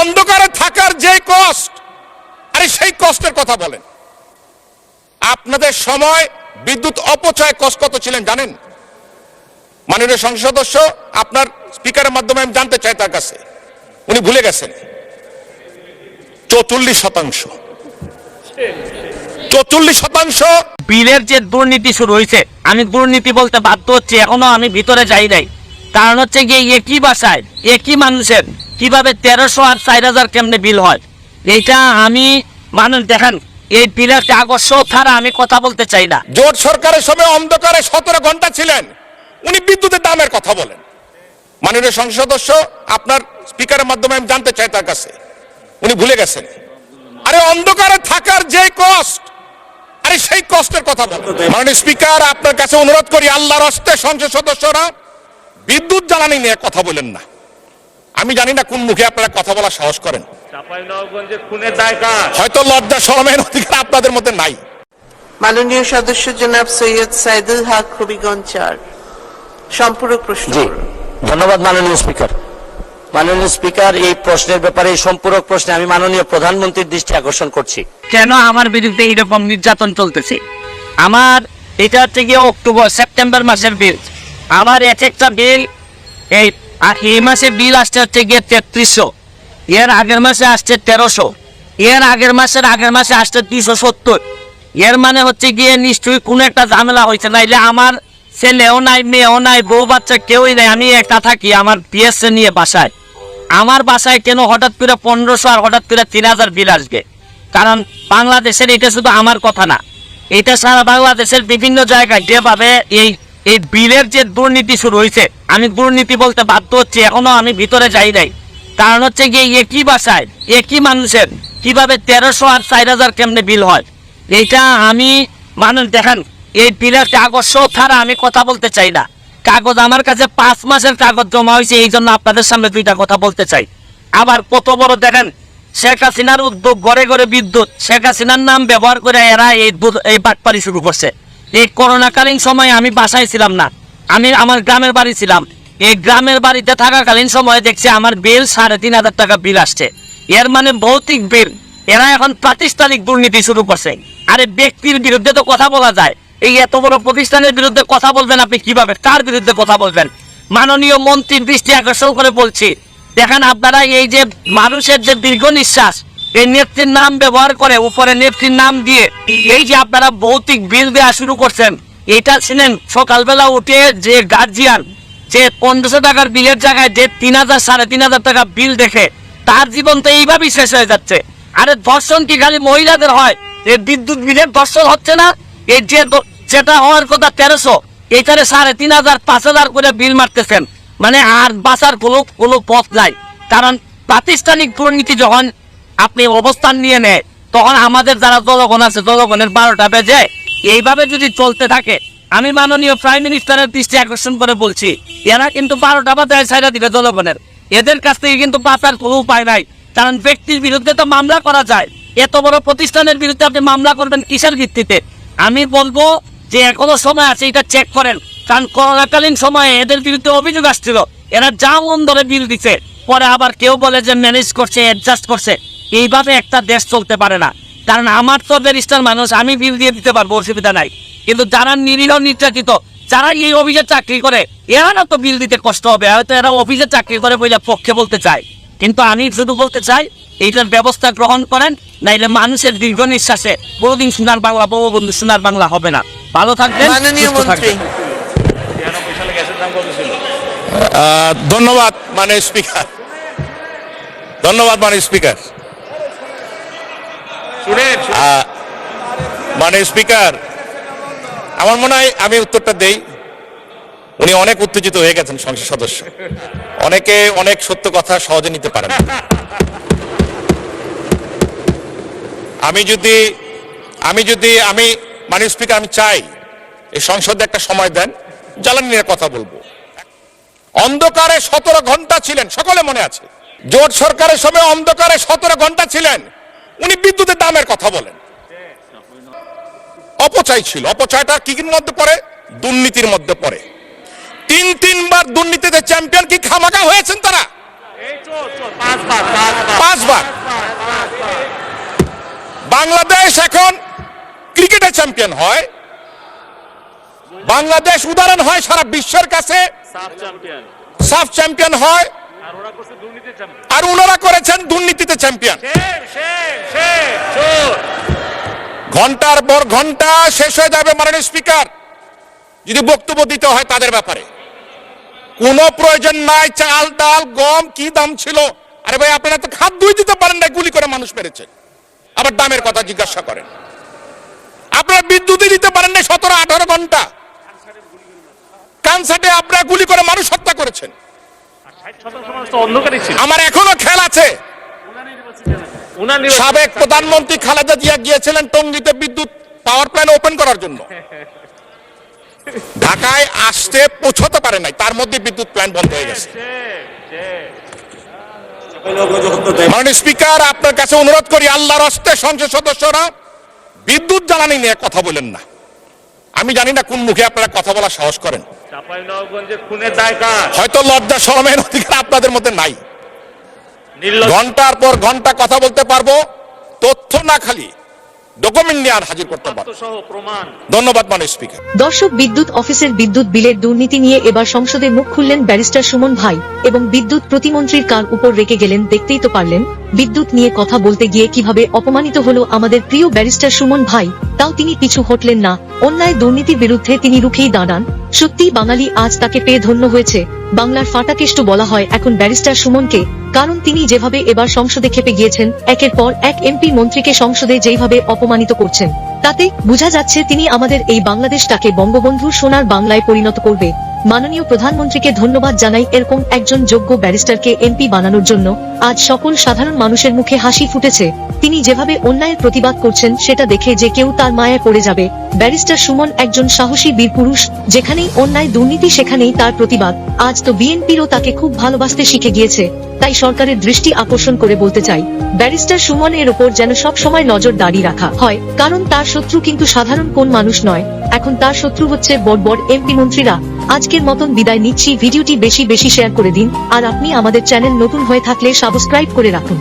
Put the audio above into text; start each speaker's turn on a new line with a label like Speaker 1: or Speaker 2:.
Speaker 1: অন্ধকারে থাকার যে কষ্ট, আরে সেই কষ্টের কথা বলেন। আপনাদের সময় বিদ্যুৎ অপচয় কষ্ট কত ছিলেন জানেন? মাননীয় সংসদ সদস্য, আপনার স্পিকারের মাধ্যমে আমি জানতে চাই তার কাছে, উনি ভুলে গেছেন 44%। 44%
Speaker 2: বিলের যে দুর্নীতি শুরু হয়েছে, আমি দুর্নীতি বলতে বাধ্য হচ্ছি, এখনো আমি ভিতরে যাই নাই। কারণ হচ্ছে গিয়ে একই বাসায় একই মানুষের কিভাবে 1300 আর 4000 কেমনে বিল হয়, এইটা আমি মানুষ দেখেন, এই বিলের কাগজ ছাড়া আমি কথা বলতে চাই না।
Speaker 1: জোট সরকারের সময় অন্ধকারে 17 ঘন্টা ছিলেন, উনি বিদ্যুতের দামের কথা বলেন। মাননীয় সংসদ সদস্য, আপনার স্পিকারের মাধ্যমে আমি জানতে চাই তার কাছে, উনি ভুলে গেছেন। আরে অন্ধকারে থাকার যে কষ্ট, আরে সেই কষ্টের কথা বলেন। মাননীয় স্পিকার, আপনার কাছে অনুরোধ করি, আল্লাহর হস্তে সংসদ সদস্যরা বিদ্যুৎ জ্বালানি নিয়ে কথা বলেন না। আমি জানি না কোন মুখে আপনারা কথা বলার সাহস করেন। হয়তো লজ্জা শরমের অধিকার আপনাদের মধ্যে নাই।
Speaker 3: মাননীয় সদস্য জনাব সৈয়দ সাইদুল হক হবিগঞ্জ 4 সম্পূরক প্রশ্ন।
Speaker 4: ধন্যবাদ মাননীয় স্পিকার। মাননীয় স্পিকার, এই প্রশ্নের ব্যাপারে, এই সম্পূরক প্রশ্নে আমি মাননীয় প্রধানমন্ত্রীর দৃষ্টি আকর্ষণ করছি।
Speaker 2: কেন আমার বিরুদ্ধে এইরকম নির্যাতন চলতেছে? আমার এটা হচ্ছে গিয়ে সেপ্টেম্বর মাসের বিল। আমার এক একটা বিল, এই মাসে বিল আসছে হচ্ছে গিয়ে 3300, এর আগের মাসে আসছে 1300, এর আগের মাসে আসছে 270। এর মানে হচ্ছে গিয়ে নিশ্চয়ই কোনো একটা ঝামেলা হয়েছে, নাইলে আমার ছেলেও নাই, মেয়েও নাই, বউ বাচ্চা কেউই নাই, আমি একটা থাকি আমার পিএসএ নিয়ে বাসায়। আমার বাসায় কেন হঠাৎ করে 1500 আর হঠাৎ করে 3000 বিল আসবে? কারণ বাংলাদেশের এটা শুধু আমার কথা না, এটা সারা বাংলাদেশের বিভিন্ন জায়গায় যেভাবে এই বিলের যে দুর্নীতি শুরু হয়েছে, আমি দুর্নীতি বলতে বাধ্য হচ্ছি, এখনো আমি ভিতরে যাই নাই। কারণ হচ্ছে গিয়ে একই বাসায় একই মানুষের কিভাবে 1300 আর 4000 কেমনে বিল হয়, এইটা আমি মানুষ দেখেন, এই বিলের কাগজ ছাড়া আমি কথা বলতে চাই না। কাগজ আমার কাছে 5 মাসের কাগজ জমা হয়েছে, এই জন্য আপনাদের সামনে দুইটা কথা বলতে চাই। আবার কত বড় দেখেন, শেখ হাসিনার উদ্যোগ, ঘরে ঘরে বিদ্যুৎ, শেখ হাসিনার নাম ব্যবহার করে এরা এই বাটপারি শুরু করছে। এই করোনাকালীন সময়ে আমি বাসায় ছিলাম না, আমি আমার গ্রামের বাড়ি ছিলাম। এই গ্রামের বাড়িতে থাকাকালীন সময়ে দেখছি আমার বিল 3500 টাকা বিল আসছে। এর মানে ভৌতিক বিল। এরা এখন প্রাতিষ্ঠানিক দুর্নীতি শুরু করছে। আরে ব্যক্তির বিরুদ্ধে তো কথা বলা যায়, এই এত বড় প্রতিষ্ঠানের বিরুদ্ধে কথা বলবেন আপনি কিভাবে? কার বিরুদ্ধে কথা বলবেন? মাননীয় মন্ত্রীর দৃষ্টি আকর্ষণ করে বলছি, দেখেন আপনারা এই যে মানুষের যে দীর্ঘ নিঃশ্বাস, এই নেত্রীর নাম ব্যবহার করে, উপরে নেত্রীর নাম দিয়ে এই যে আপনারা ভৌতিক বিল দেওয়া শুরু করছেন, এটা ছিলেন সকালবেলা উঠে যে গার্জিয়ান, যে 1500 টাকার বিলের জায়গায় যে 3000 3500 টাকা বিল দেখে, তার জীবন তো এইভাবেই শেষ হয়ে যাচ্ছে। আরে ধর্ষণ কি খালি মহিলাদের হয়? এই বিদ্যুৎ বিলের ধর্ষণ হচ্ছে না? এই যেটা হওয়ার কথা 1300, এইটারে 3500 5000 করে বিল মারতেছেন, মানে আর বাঁচার কোনো পথ নাই। কারণ প্রাতিষ্ঠানিক দুর্নীতি যখন আপনি অবস্থান নিয়ে নেয়, তখন আমাদের যারা জনগণ আছে, জনগণের 12টা বেজে। এইভাবে যদি চলতে থাকে, আমি মাননীয় প্রাইম মিনিস্টারের দৃষ্টি আকর্ষণ করে বলছি, এরা কিন্তু 12টা বাজে ছাইড়া দিবে জনগণের। এদের কাছ থেকে কিন্তু বাঁচার কোনো উপায় নাই। কারণ ব্যক্তির বিরুদ্ধে তো মামলা করা যায়, এত বড় প্রতিষ্ঠানের বিরুদ্ধে আপনি মামলা করবেন কিসের ভিত্তিতে? আমি বলবো যে এখনো সময় আছে, এটা চেক করেন। কারণ করোনাকালীন সময়ে এদের বিরুদ্ধে অভিযোগ আসছিল, এরা যা মন ধরে বিল দিচ্ছে, পরে আবার কেউ বলে যে ম্যানেজ করছে, অ্যাডজাস্ট করছে। এইভাবে একটা দেশ চলতে পারে না। কারণ আমার তো ব্যারিস্টার মানুষ, আমি বিল দিয়ে দিতে পারবো, অসুবিধা নাই। কিন্তু যারা নিরীহ নির্যাতিত, যারা এই অফিসে চাকরি করে, এরা তো বিল দিতে কষ্ট হবে। হয়তো এরা অফিসে চাকরি করে বলে পক্ষে বলতে চায়, কিন্তু আমি শুধু বলতে চাই এইটার ব্যবস্থা গ্রহণ করেন, নাইলে মানুষের দীর্ঘ নিঃশ্বাসে বহুদিন সোনার বাংলা, বঙ্গবন্ধু সোনার বাংলা হবে না। ভালো থাকবেন, সুস্থ থাকবেন।
Speaker 1: ধন্যবাদ মাননীয় স্পিকার, ধন্যবাদ মাননীয় স্পিকার। মাননীয় স্পিকার, আমার মনে হয় আমি উত্তরটা দেই। উনি অনেক উত্তেজিত হয়ে গেছেন সংসদ সদস্য, অনেকে অনেক সত্য কথা সহজে নিতে পারেন। আমি মাননীয় স্পিকার, আমি চাই এই সংসদে একটা সময় দেন, জ্বালানি নিয়ে কথা বলবো। অন্ধকারে 17 ঘন্টা ছিলেন, সকলে মনে আছে। জোট সরকারের সময় অন্ধকারে 17 ঘন্টা ছিলেন, উনি বিদ্যুতের দামের কথা বলেন। অপচয় ছিল, অপচয়টা কি মধ্যে পড়ে? দুর্নীতির মধ্যে পড়ে। 3 বার দুর্নীতিতে চ্যাম্পিয়ন কি খামাখা হয়েছেন তারা? 5 বার। 5 বার। বাংলাদেশ এখন ক্রিকেটে চ্যাম্পিয়ন হয়, বাংলাদেশ উদাহরণ হয় সারা বিশ্বের কাছে, সাফ চ্যাম্পিয়ন হয়, আর ওনারা করেছেন দুর্নীতিতে চ্যাম্পিয়ন। ঘন্টার পর ঘন্টা শেষ হয়ে যাবে মাননীয় স্পিকার যদি বক্তব্য দিতে হয় তাদের ব্যাপারে। কোনো প্রয়োজন নাই, চাল ডাল গম কি দাম ছিল, আরে ভাই আপনারা তো খাদ্যই দিতে পারেন না, গুলি করে মানুষ মেরেছে, আবার দামের কথা জিজ্ঞাসা করেন। আপনারা বিদ্যুৎই দিতে পারেন না 17-18 ঘন্টা, কানসাটে আপনারা গুলি করে মানুষ হত্যা করেছেন। আমার এখনো খেয়াল আছে সাবেক প্রধানমন্ত্রী খালেদা জিয়া গিয়েছিলেন টঙ্গীতে বিদ্যুৎ পাওয়ার প্ল্যান্ট ওপেন করার জন্য, ঢাকায় আসতে পৌঁছতে পারে নাই, তার মধ্যে বিদ্যুৎ প্ল্যান্ট বন্ধ হয়ে গেছে। মাননীয় স্পিকার, আপনার কাছে অনুরোধ করি আল্লাহর হস্তে সংসদ সদস্যরা বিদ্যুৎ জ্বালানি নিয়ে কথা বলেন না। আমি জানি না কোন মুখে আপনারা কথা বলার সাহস করেন, হয়তো লজ্জা শরমের অধিকার আপনাদের মধ্যে নাই। ঘন্টার পর ঘন্টা কথা বলতে পারবো, তথ্য না খালি ডকুমেন্ট নিয়ে আর হাজির করতে পারবো। ধন্যবাদ মাননীয় স্পিকার।
Speaker 5: দর্শক, বিদ্যুৎ অফিসের বিদ্যুৎ বিলের দুর্নীতি নিয়ে এবার সংসদে মুখ খুললেন ব্যারিস্টার সুমন ভাই এবং বিদ্যুৎ প্রতিমন্ত্রীর কার উপর রেখে গেলেন। দেখতেই তো পারলেন বিদ্যুৎ নিয়ে কথা বলতে গিয়ে কিভাবে অপমানিত হলো আমাদের প্রিয় ব্যারিস্টার সুমন ভাই, তাও তিনি পিছু হটলেন না, অন্যায় দুর্নীতির বিরুদ্ধে তিনি রুখেই দাঁড়ান। সত্যি বাঙালি আজ তাকে পেয়ে ধন্য হয়েছে। বাংলার ফাটাকেষ্ট বলা হয় এখন ব্যারিস্টার সুমনকে, কারণ তিনি যেভাবে এবার সংসদে খেপে গিয়েছেন, একের পর এক এমপি মন্ত্রীকে সংসদে যেভাবে অপমানিত করছেন, তাতে বোঝা যাচ্ছে তিনি আমাদের এই বাংলাদেশটাকে বঙ্গবন্ধুর সোনার বাংলায় পরিণত করবে। মাননীয় প্রধানমন্ত্রীকে ধন্যবাদ জানাই এরকম একজন যোগ্য ব্যারিস্টারকে এমপি বানানোর জন্য। আজ সকল সাধারণ মানুষের মুখে হাসি ফুটেছে। তিনি যেভাবে অন্যায়ের প্রতিবাদ করছেন সেটা দেখে যে কেউ তার মায়ায় পড়ে যাবে। ব্যারিস্টার সুমন একজন সাহসী বীর পুরুষ, যেখানেই অন্যায় দুর্নীতি সেখানেই তার প্রতিবাদ। আজ তো বিএনপিরও তাকে খুব ভালোবাসতে শিখে গিয়েছে। তাই সরকারের দৃষ্টি আকর্ষণ করে বলতে চাই, ব্যারিস্টার সুমনের ওপর যেন সব সময় নজরদারি রাখা হয়, কারণ তার শত্রু কিন্তু সাধারণ কোন মানুষ নয়, এখন তার শত্রু হচ্ছে বড় বড় এমপি মন্ত্রীরা। আজকের মতন বিদায় নিচ্ছি। ভিডিওটি বেশি বেশি শেয়ার করে দিন, আর আপনি আমাদের চ্যানেল নতুন হয়ে থাকলে সাবস্ক্রাইব করে রাখুন।